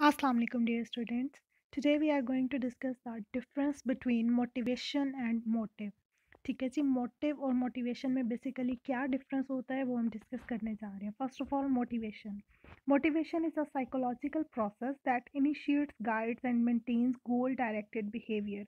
Assalamu alaikum dear students. Today we are going to discuss the difference between motivation and motive. ठीक है जी, motive और motivation में basically क्या difference होता है वो हम डिस्कस करने जा रहे हैं. First of all, motivation is a psychological process that initiates, guides and maintains goal directed behaviour.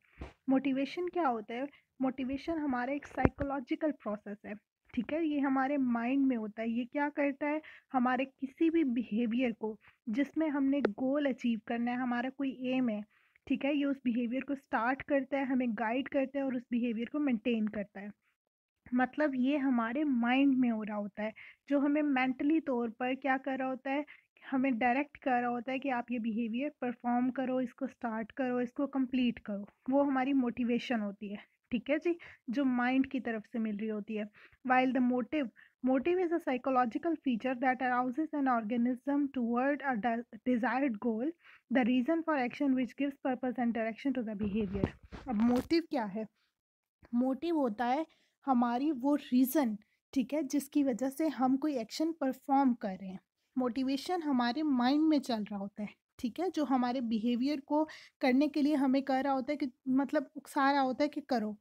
मोटिवेशन क्या होता है? मोटिवेशन हमारा एक साइकोलॉजिकल प्रोसेस है. ठीक है, ये हमारे माइंड में होता है. ये क्या करता है? हमारे किसी भी बिहेवियर को जिसमें हमने गोल अचीव करना है, हमारा कोई एम है, ठीक है, ये उस बिहेवियर को स्टार्ट करता है, हमें गाइड करता है और उस बिहेवियर को मेंटेन करता है. मतलब ये हमारे माइंड में हो रहा होता है, जो हमें मेंटली तौर पर क्या कर रहा होता है, हमें डायरेक्ट कर रहा होता है कि आप ये बिहेवियर परफॉर्म करो, इसको स्टार्ट करो, इसको कंप्लीट करो. वो हमारी मोटिवेशन होती है. ठीक है जी, जो माइंड की तरफ से मिल रही होती है. While the motive is a psychological feature that arouses an organism toward a desired goal, the reason for action which gives purpose and direction to the behavior. अब मोटिव क्या है? मोटिव होता है हमारी वो रीज़न, ठीक है, जिसकी वजह से हम कोई एक्शन परफॉर्म कर रहे हैं. मोटिवेशन हमारे माइंड में चल रहा होता है, ठीक है, जो हमारे बिहेवियर को करने के लिए हमें कह रहा होता है कि मतलब उकसा रहा होता है कि करो.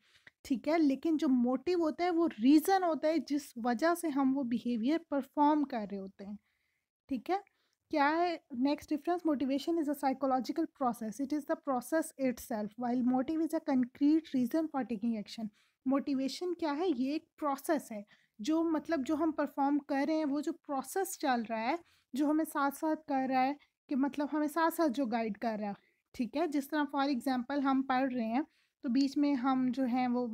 ठीक है, लेकिन जो मोटिव होता है वो रीज़न होता है जिस वजह से हम वो बिहेवियर परफॉर्म कर रहे होते हैं. ठीक है, क्या है next difference? Motivation is a psychological process, it is the process itself, while motive is a concrete reason for taking action. Motivation क्या है? ये एक प्रोसेस है, जो मतलब जो हम परफॉर्म कर रहे हैं, वो जो प्रोसेस चल रहा है, जो हमें साथ साथ कर रहा है, कि मतलब हमें साथ साथ जो गाइड कर रहा है. ठीक है, जिस तरह फॉर एग्जांपल हम पढ़ रहे हैं, तो बीच में हम जो हैं वो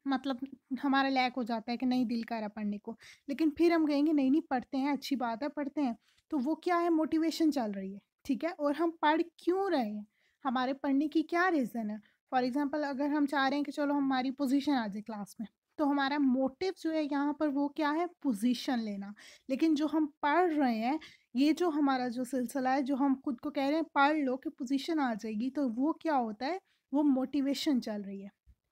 मतलब हमारा लैक हो जाता है कि नहीं दिल कर रहा पढ़ने को, लेकिन फिर हम कहेंगे नहीं नहीं पढ़ते हैं, अच्छी बात है पढ़ते हैं. तो वो क्या है? मोटिवेशन चल रही है. ठीक है, और हम पढ़ क्यों रहे हैं, हमारे पढ़ने की क्या रीज़न है? फॉर एग्जांपल अगर हम चाह रहे हैं कि चलो हमारी पोजीशन आ जाए क्लास में, तो हमारा मोटिव जो है यहाँ पर वो क्या है? पोजीशन लेना. लेकिन जो हम पढ़ रहे हैं, ये जो हमारा जो सिलसिला है, जो हम खुद को कह रहे हैं पढ़ लो कि पोजीशन आ जाएगी, तो वो क्या होता है? वो मोटिवेशन चल रही है.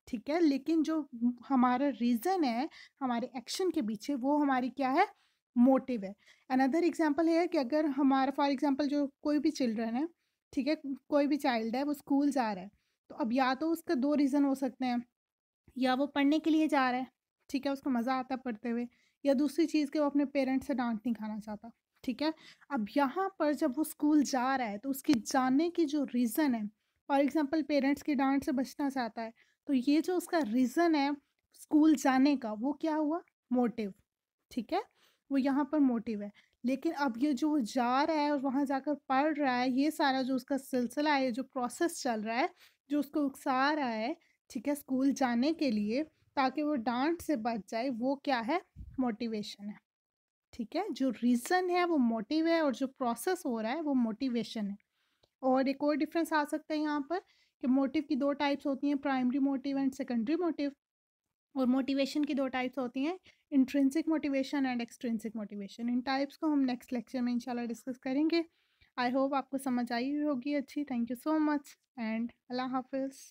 ठीक है, लेकिन जो हमारा रीज़न है हमारे एक्शन के पीछे, वो हमारी क्या है? मोटिव है. अनदर एग्जांपल है कि अगर हमारा फॉर एग्जांपल जो कोई भी चिल्ड्रन है, ठीक है, कोई भी चाइल्ड है, वो स्कूल जा रहा है, तो अब या तो उसका दो रीज़न हो सकते हैं, या वो पढ़ने के लिए जा रहा है, ठीक है, उसको मज़ा आता है पढ़ते हुए, या दूसरी चीज़ कि वो अपने पेरेंट्स से डांट नहीं खाना चाहता. ठीक है, अब यहाँ पर जब वो स्कूल जा रहा है, तो उसकी जाने की जो रीज़न है, फॉर एग्जांपल पेरेंट्स की डांट से बचना चाहता है, तो ये जो उसका रीज़न है स्कूल जाने का, वो क्या हुआ? मोटिव. ठीक है, वो यहाँ पर मोटिव है. लेकिन अब ये जो वो जा रहा है और वहाँ जाकर पढ़ रहा है, ये सारा जो उसका सिलसिला है, जो प्रोसेस चल रहा है, जो उसको उकसा रहा है, ठीक है, स्कूल जाने के लिए, ताकि वो डांट से बच जाए, वो क्या है? मोटिवेशन है. ठीक है, जो रीज़न है वो मोटिव है, और जो प्रोसेस हो रहा है वो मोटिवेशन है. और एक और डिफरेंस आ सकता है यहाँ पर, कि मोटिव की दो टाइप्स होती हैं, primary motive and secondary motive. और मोटिवेशन की दो टाइप्स होती हैं, intrinsic motivation and extrinsic motivation. In types को हम नेक्स्ट लेक्चर में इंशाल्लाह डिस्कस करेंगे. आई होप आपको समझ आई होगी अच्छी. Thank you so much and अल्लाह हाफिज़.